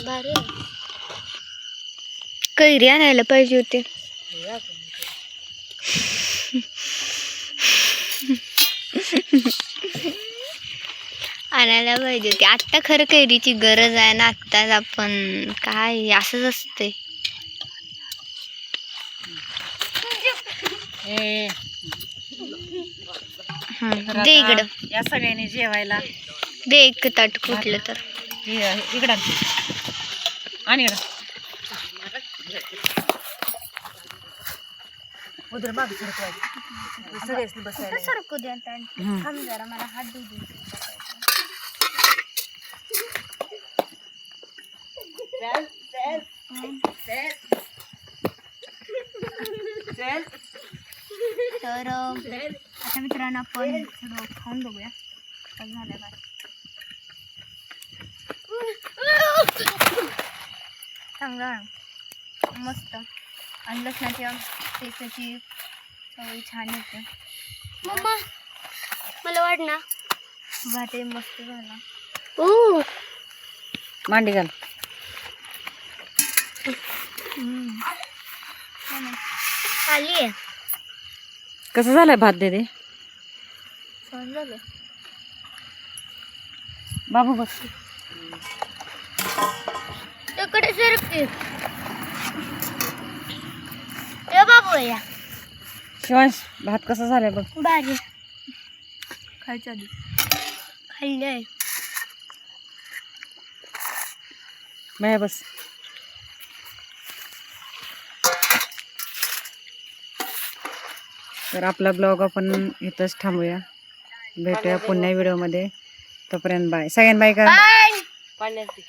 भारी कैरी आणायला पाहिजे होते. आणायला पाहिजे होती. आत्ता खरं कैरीची गरज आहे ना. आत्ताच आपण काय असंच असते. दे इकडं. या सगळ्यांनी जेवायला दे एक ताट कुठलं तर. इकडं आणि इकडं उधर माग सरकवायचं बसायला सरकू द्या. थांब जरा मला हात धुऊ दे. तर आता मित्रांनो आपण थोडं खाऊन बघूया काय झालं काय. चांगला मस्त आणि लसणाच्या पेस्टची चव छान येते. मम्मा मला वाट ना भाते मस्त झाला. मांडी घाल. खाली आहे. कसं झालंय भात दे. छान झालं बाबू बस. तिकडे सरकते. ए बाबू या. शिवांश भात कसा झालाय बघ. भारी. खायच्या आधी खाल्लंय. बाया बस. तर आपला ब्लॉग आपण इथंच थांबूया. भेटूया पुन्हा व्हिडिओमध्ये. तोपर्यंत बाय. सगळ्यांना बाय करा. पाण्यात